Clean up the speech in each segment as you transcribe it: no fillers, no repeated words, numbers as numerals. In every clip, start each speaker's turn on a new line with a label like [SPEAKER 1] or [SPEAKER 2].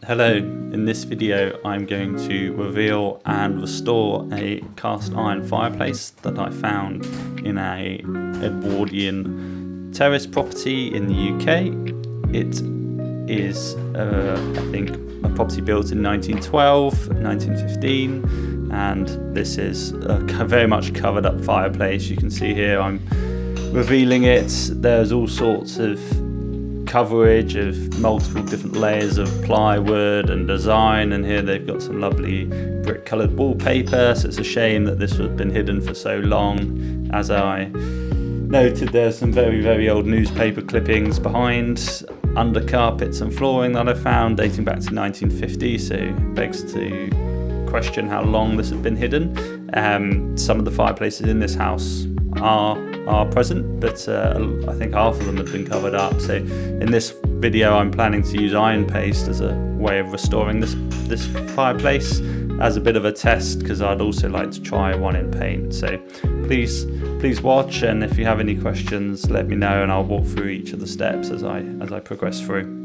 [SPEAKER 1] Hello, in this video I'm going to reveal and restore a cast iron fireplace that I found in a Edwardian terraced property in the UK. It is, I think, a property built in 1912, 1915, and this is a very much covered up fireplace. You can see here I'm revealing it. There's all sorts of coverage of multiple different layers of plywood and design, and here they've got some lovely brick coloured wallpaper, so it's a shame that this has been hidden for so long. As I noted, there's some very old newspaper clippings behind, under carpets and flooring that I found dating back to 1950, so begs to question how long this has been hidden. Some of the fireplaces in this house are present, but I think half of them have been covered up. So in this video I'm planning to use iron paste as a way of restoring this fireplace as a bit of a test, because I'd also like to try one in paint. So please watch, and if you have any questions let me know and I'll walk through each of the steps as I progress through.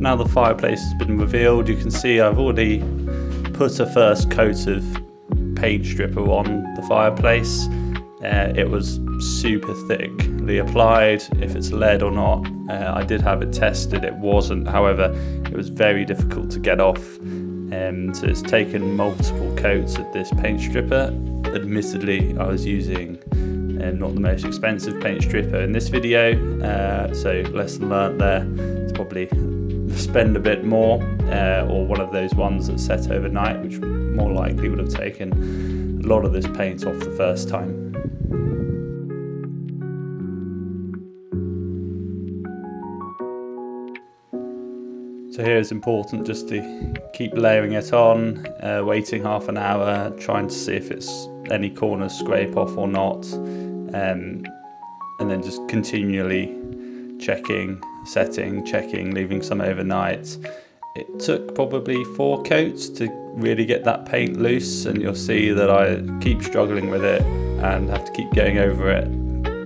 [SPEAKER 1] Now the fireplace has been revealed, you can see I've already put a first coat of paint stripper on the fireplace. It was super thickly applied. If it's lead or not, I did have it tested, it wasn't. However, it was very difficult to get off, so it's taken multiple coats of this paint stripper. Admittedly, I was using not the most expensive paint stripper in this video, so lesson learnt there. It's probably spend a bit more, or one of those ones that set overnight, which more likely would have taken a lot of this paint off the first time. So here it's important just to keep layering it on, waiting half an hour, trying to see if it's any corners scrape off or not, and then just continually checking, setting, checking, leaving some overnight. It took probably 4 coats to really get that paint loose, and you'll see that I keep struggling with it and have to keep going over it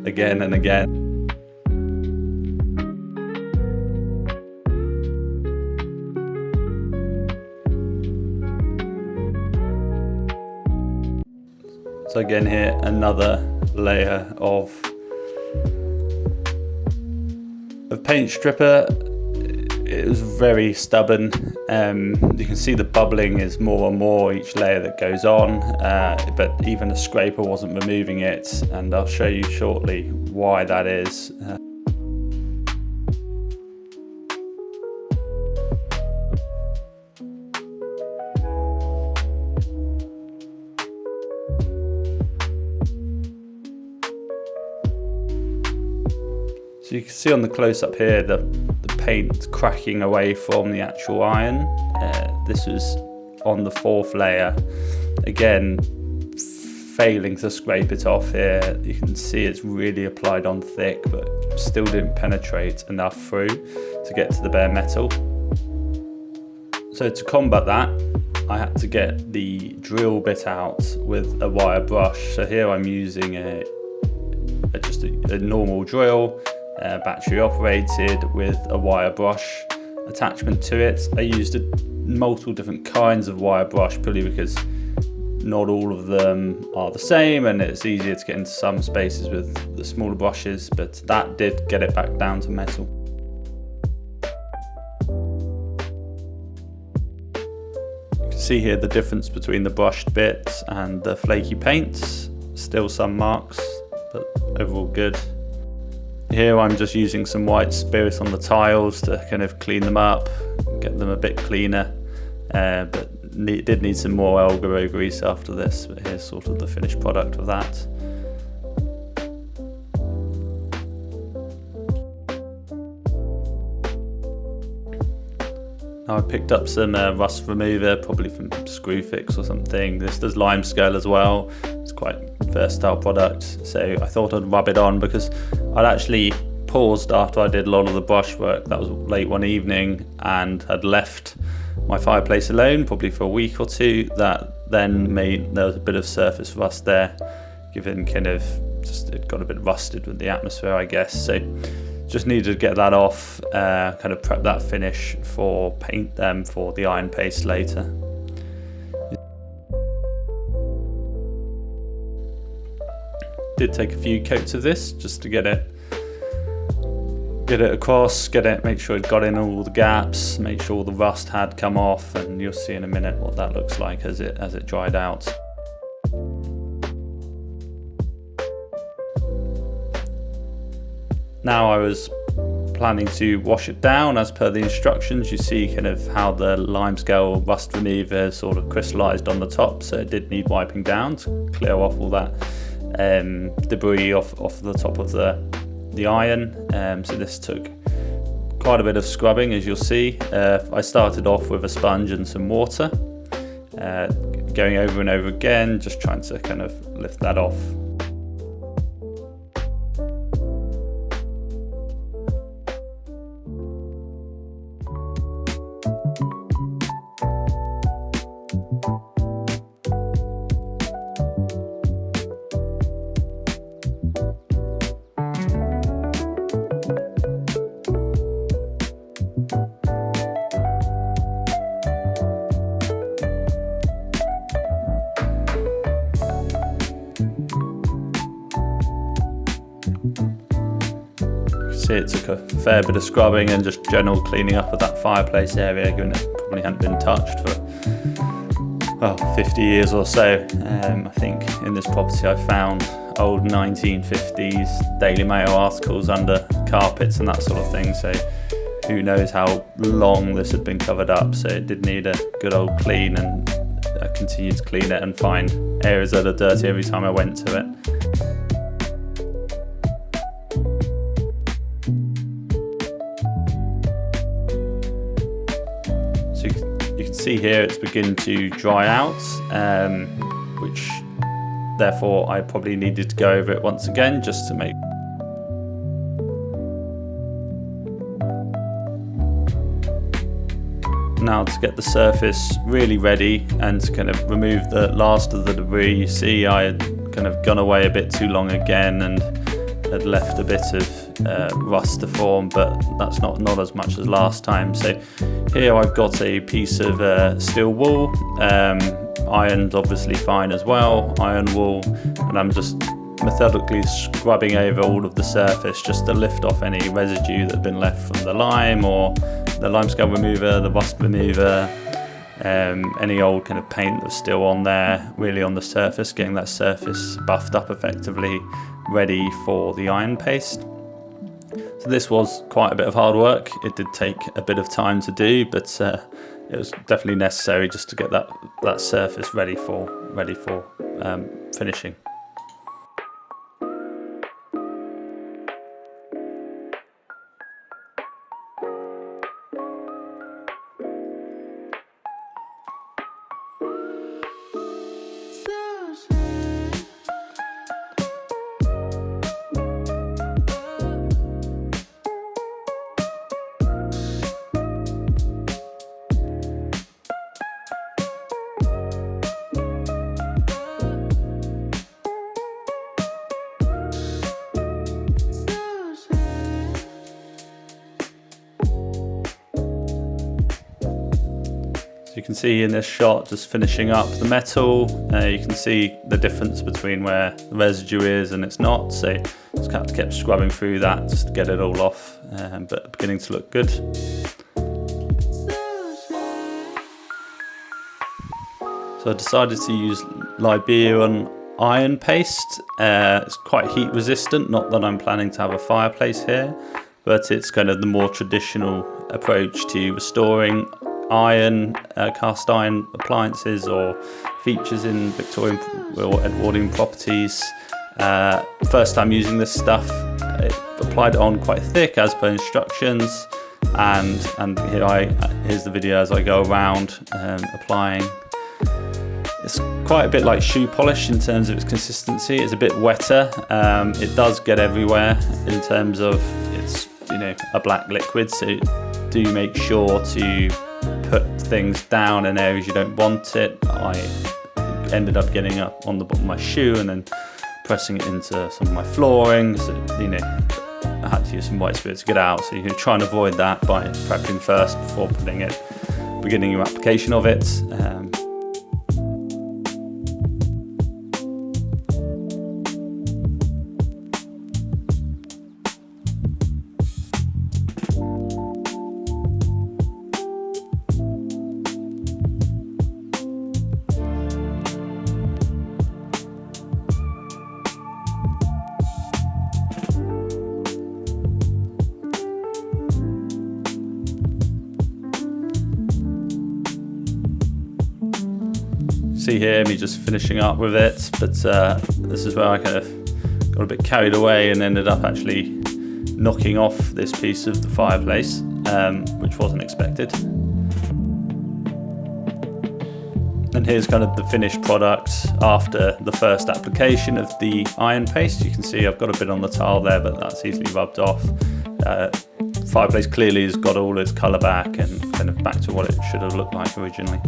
[SPEAKER 1] again and again. So again here, another layer of paint stripper. It was very stubborn. You can see the bubbling is more and more each layer that goes on, but even a scraper wasn't removing it, and I'll show you shortly why that is. So you can see on the close-up here the paint cracking away from the actual iron. This was on the 4th layer. Again, failing to scrape it off here. You can see it's really applied on thick, but still didn't penetrate enough through to get to the bare metal. So to combat that, I had to get the drill bit out with a wire brush. So here I'm using just a normal drill, battery operated, with a wire brush attachment to it. I used multiple different kinds of wire brush purely because not all of them are the same, and it's easier to get into some spaces with the smaller brushes, but that did get it back down to metal. You can see here the difference between the brushed bits and the flaky paints. Still some marks, but overall good. Here I'm just using some white spirit on the tiles to kind of clean them up, get them a bit cleaner, but did need some more elbow grease after this, but here's sort of the finished product of that. I picked up some rust remover, probably from Screwfix or something. This does limescale as well. It's quite a versatile product, so I thought I'd rub it on because I'd actually paused after I did a lot of the brushwork. That was late one evening, and had left my fireplace alone probably for a week or two. That then there was a bit of surface rust there, given kind of just it got a bit rusted with the atmosphere, I guess. So just needed to get that off, kind of prep that finish for paint them for the iron paste later. Did take a few coats of this just to get it across, make sure it got in all the gaps, make sure all the rust had come off, and you'll see in a minute what that looks like as it dried out. Now I was planning to wash it down as per the instructions. You see kind of how the limescale rust remover sort of crystallized on the top, so it did need wiping down to clear off all that debris off the top of the iron. So this took quite a bit of scrubbing, as you'll see. I started off with a sponge and some water, going over and over again, just trying to kind of lift that off. See, it took a fair bit of scrubbing and just general cleaning up of that fireplace area, given it probably hadn't been touched for 50 years or so. I think in this property I found old 1950s Daily Mail articles under carpets and that sort of thing, so who knows how long this had been covered up. So it did need a good old clean, and I continued to clean it and find areas that are dirty every time I went to it. See here it's beginning to dry out, which therefore I probably needed to go over it once again just to make now to get the surface really ready and to kind of remove the last of the debris. You see I had kind of gone away a bit too long again and had left a bit of rust to form, but that's not as much as last time. So here I've got a piece of steel wool, ironed obviously fine as well, iron wool, and I'm just methodically scrubbing over all of the surface just to lift off any residue that had been left from the lime or the limescale remover, the rust remover, any old kind of paint that's still on there, really on the surface, getting that surface buffed up effectively, ready for the iron paste. So this was quite a bit of hard work. It did take a bit of time to do, but it was definitely necessary just to get that surface ready for finishing. So you can see in this shot, just finishing up the metal, you can see the difference between where the residue is and it's not. So just kind of kept scrubbing through that just to get it all off, but beginning to look good. So I decided to use Liberon Iron Paste. It's quite heat resistant, not that I'm planning to have a fireplace here, but it's kind of the more traditional approach to restoring iron, cast iron appliances or features in Victorian or Edwardian properties. First time using this stuff, it applied it on quite thick as per instructions. and here's the video as I go around applying. It's quite a bit like shoe polish in terms of its consistency. It's a bit wetter. It does get everywhere in terms of it's, you know, a black liquid, so do make sure to put things down in areas you don't want it. I ended up getting up on the bottom of my shoe and then pressing it into some of my flooring, so, you know, I had to use some white spirit to get out, so you can try and avoid that by prepping first before beginning your application of it. See here me just finishing up with it, but this is where I kind of got a bit carried away and ended up actually knocking off this piece of the fireplace, which wasn't expected. And here's kind of the finished product after the first application of the iron paste. You can see I've got a bit on the tile there, but that's easily rubbed off. Fireplace clearly has got all its colour back and kind of back to what it should have looked like originally.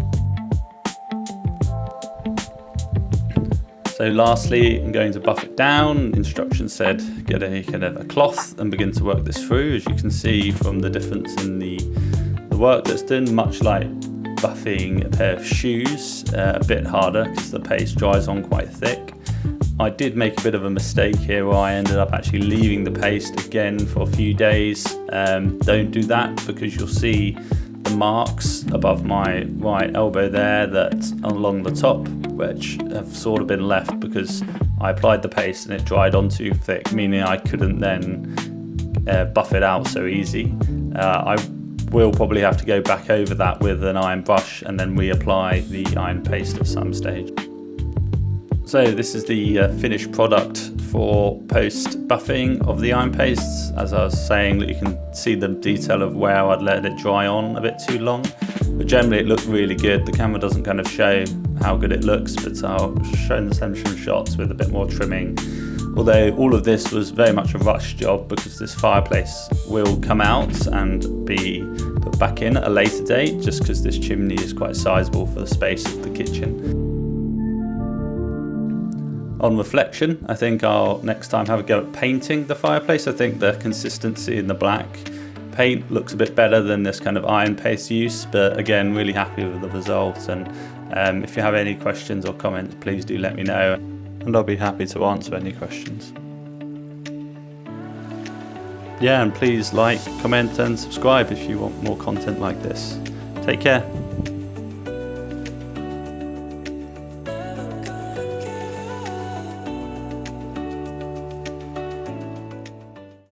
[SPEAKER 1] So lastly, I'm going to buff it down. Instructions said get a kind of a cloth and begin to work this through. As you can see from the difference in the work that's done, much like buffing a pair of shoes, a bit harder because the paste dries on quite thick. I did make a bit of a mistake here where I ended up actually leaving the paste again for a few days. Don't do that, because you'll see the marks above my right elbow there that along the top, which have sort of been left because I applied the paste and it dried on too thick, meaning I couldn't then buff it out so easy. I will probably have to go back over that with an iron brush and then reapply the iron paste at some stage. So this is the finished product for post buffing of the iron paste. As I was saying, that you can see the detail of where I'd let it dry on a bit too long, but generally it looked really good. The camera doesn't kind of show how good it looks, but I'll show some shots with a bit more trimming. Although all of this was very much a rush job, because this fireplace will come out and be put back in at a later date, just because this chimney is quite sizable for the space of the kitchen. On reflection, I think I'll next time have a go at painting the fireplace. I think the consistency in the black paint looks a bit better than this kind of iron paste use, but again, really happy with the results. And if you have any questions or comments, please do let me know, and I'll be happy to answer any questions. Yeah, and please like, comment and subscribe if you want more content like this. Take care.